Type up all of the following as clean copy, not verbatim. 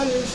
1000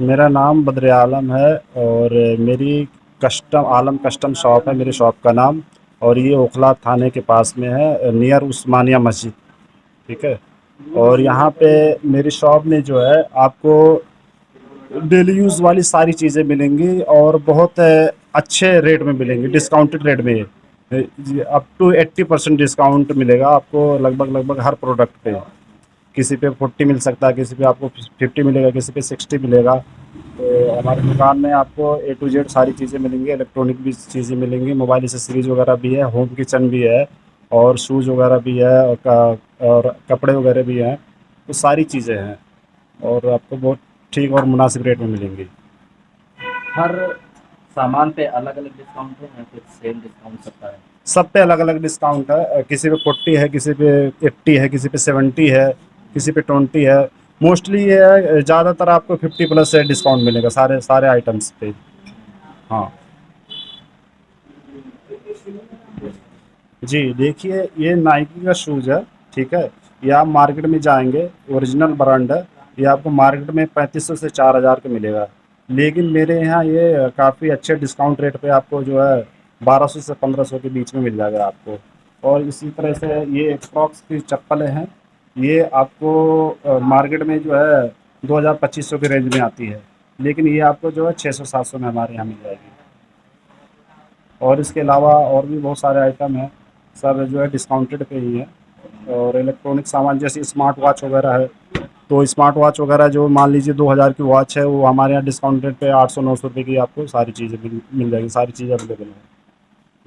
मेरा नाम बद्र आलम है और मेरी आलम कस्टम शॉप है मेरी शॉप का नाम। और ये ओखला थाने के पास में है, नियर उस्मानिया मस्जिद। ठीक है। और यहाँ पे मेरी शॉप में जो है आपको डेली यूज़ वाली सारी चीज़ें मिलेंगी और बहुत अच्छे रेट में मिलेंगी, डिस्काउंटेड रेट में। अप टू 80% डिस्काउंट मिलेगा आपको लगभग हर प्रोडक्ट पे। किसी पे 40 मिल सकता है, किसी पे आपको 50 मिलेगा, किसी पे 60 मिलेगा। तो हमारी दुकान में आपको ए टू जेड सारी चीज़ें मिलेंगी, इलेक्ट्रॉनिक भी चीज़ें मिलेंगी, मोबाइल एसेसरीज वगैरह भी है, होम किचन भी है और शूज़ वगैरह भी है और कपड़े वगैरह भी हैं। तो सारी चीज़ें हैं और आपको बहुत ठीक और मुनासिब रेट में मिलेंगी। हर सामान पे अलग अलग डिस्काउंट है या फिर सेम डिस्काउंट सबका है? सब पे अलग अलग डिस्काउंट है। किसी पे 40 है, किसी पे 80 है, किसी पे 70 है, किसी पे 20 है। मोस्टली ये है ज़्यादातर आपको 50+ से डिस्काउंट मिलेगा सारे सारे आइटम्स पे। हाँ जी, देखिए ये नाइकी का शूज़ है। ठीक है। ये आप मार्केट में जाएंगे, ओरिजिनल ब्रांड है। ये आपको मार्केट में 3500 से 4000 का मिलेगा, लेकिन मेरे यहाँ ये काफ़ी अच्छे डिस्काउंट रेट पे आपको जो है 1200 से 1500 के बीच में मिल जाएगा आपको। और इसी तरह से ये क्रॉक्स की चप्पलें हैं। ये आपको मार्केट में जो है 2000-2500 की रेंज में आती है, लेकिन ये आपको जो है 600-700 में हमारे यहाँ मिल जाएगी। और इसके अलावा और भी बहुत सारे आइटम हैं, सब जो है डिस्काउंटेड पे ही है। और इलेक्ट्रॉनिक सामान जैसे स्मार्ट वॉच वगैरह है, तो स्मार्ट वॉच वगैरह जो मान लीजिए 2000 की वॉच है, वो हमारे यहाँ डिस्काउंट रेट पे 800-900 रुपये की आपको सारी चीज़ें मिल जाएगी, सारी चीज़ें अवेलेबल हैं।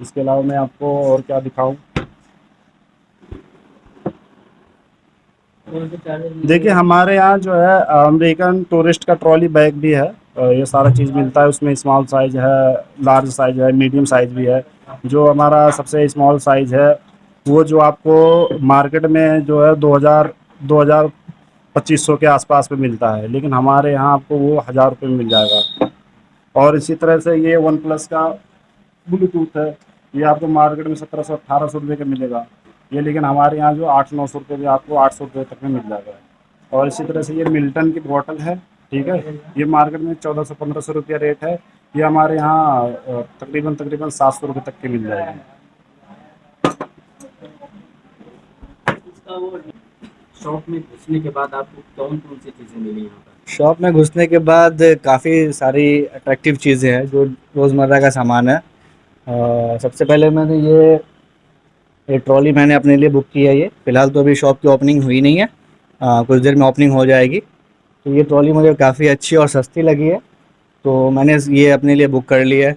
इसके अलावा मैं आपको और क्या दिखाऊं। देखिए हमारे यहाँ जो है अमेरिकन टूरिस्ट का ट्रॉली बैग भी है। ये सारा चीज़ मिलता है उसमें। स्मॉल साइज़ है, लार्ज साइज़ है, मीडियम साइज़ भी है। जो हमारा सबसे स्मॉल साइज़ है वो जो आपको मार्केट में जो है 2000-2500 के आसपास में मिलता है, लेकिन हमारे यहाँ आपको वो 1000 रुपये में मिल जाएगा। और इसी तरह से ये वन प्लस का ब्लूटूथ है, ये आपको मार्केट में 1700-1800 रुपये का मिलेगा, ये लेकिन हमारे यहाँ जो 800-900 रुपये में आपको 800 रुपये तक में मिल जाएगा। और इसी तरह से ये मिल्टन की बॉटल है। ठीक है। ये मार्केट में 1400-1500 रुपया रेट है, ये हमारे यहाँ तकरीबन 700 रुपये तक की मिल जाएगी। शॉप में घुसने के बाद आपको कौन कौन सी चीज़ें मिली यहाँ पर? शॉप में घुसने के बाद काफ़ी सारी अट्रैक्टिव चीज़ें हैं जो रोज़मर्रा का सामान है। सबसे पहले मैंने ये ट्रॉली मैंने अपने लिए बुक की है। ये फ़िलहाल तो अभी शॉप की ओपनिंग हुई नहीं है, कुछ देर में ओपनिंग हो जाएगी। तो ये ट्रॉली मुझे काफ़ी अच्छी और सस्ती लगी है, तो मैंने ये अपने लिए बुक कर ली है।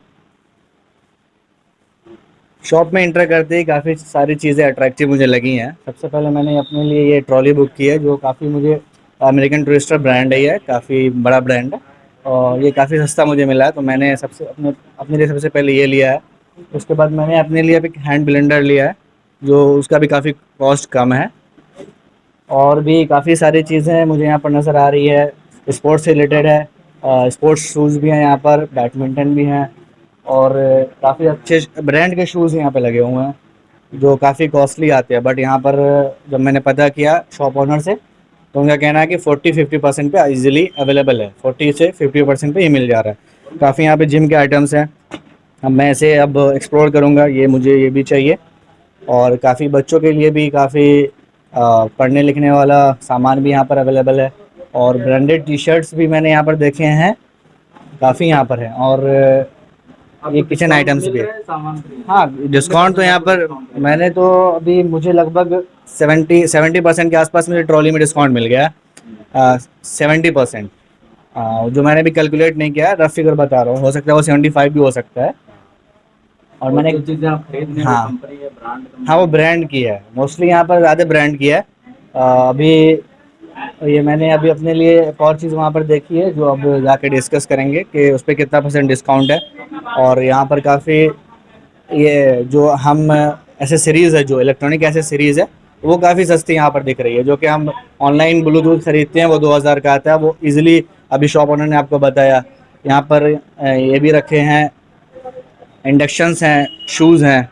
शॉप में इंटर करते ही काफ़ी सारी चीज़ें अट्रैक्टिव मुझे लगी हैं। सबसे पहले मैंने अपने लिए ये ट्रॉली बुक की है जो काफ़ी मुझे अमेरिकन टूरिस्टर ब्रांड है, ये काफ़ी बड़ा ब्रांड है और ये काफ़ी सस्ता मुझे मिला है, तो मैंने अपने लिए सबसे पहले ये लिया है। उसके बाद मैंने अपने लिए एक हैंड ब्लेंडर लिया है जो उसका भी काफ़ी कॉस्ट कम है। और भी काफ़ी सारी चीज़ें मुझे यहाँ पर नज़र आ रही है, स्पोर्ट्स से रिलेटेड है। स्पोर्ट्स शूज़ भी हैं यहाँ पर, बैडमिंटन भी हैं और काफ़ी अच्छे ब्रांड के शूज़ यहाँ पे लगे हुए हैं। जो काफ़ी कॉस्टली आते हैं, बट यहाँ पर जब मैंने पता किया शॉप ओनर से तो उनका कहना है कि 40-50% पे इजीली अवेलेबल है, 40 से 50% पे ही मिल जा रहा है। काफ़ी यहाँ पे जिम के आइटम्स हैं, अब मैं इसे अब एक्सप्लोर करूँगा, ये मुझे ये भी चाहिए। और काफ़ी बच्चों के लिए भी काफ़ी पढ़ने लिखने वाला सामान भी यहाँ पर अवेलेबल है, और ब्रांडेड टी शर्ट्स भी मैंने यहाँ पर देखे हैं, काफ़ी यहाँ पर है। और ये किचन आइटम्स भी है। सामान पे? हाँ, डिस्काउंट तो यहाँ पर मैंने तो अभी मुझे लगभग 70% के आसपास मुझे ट्रॉली में डिस्काउंट मिल गया, 70%। जो मैंने भी कैलकुलेट नहीं किया, रफ फिगर बता रहा हूँ, हो सकता है वो 75 भी हो सकता है। और मैंने जो चीजें आप खरीद रहे हाँ। हैं कंपनी है, ब्रांड हाँ, वो ब्रांड की है, मोस्टली यहाँ पर ज़्यादा ब्रांड की है। अभी ये मैंने अभी अपने लिए एक और चीज़ वहाँ पर देखी है जो अब जाके डिस्कस करेंगे कि उस पर कितना % डिस्काउंट है। और यहाँ पर काफ़ी ये जो हम एसेसरीज़ है, जो इलेक्ट्रॉनिक एसेसरीज़ है, वो काफ़ी सस्ती यहाँ पर दिख रही है। जो कि हम ऑनलाइन ब्लूटूथ खरीदते हैं वो 2000 का आता है, वो इजीली अभी शॉप ओनर ने आपको बताया। यहाँ पर ये भी रखे हैं, इंडक्शंस हैं, शूज़ हैं,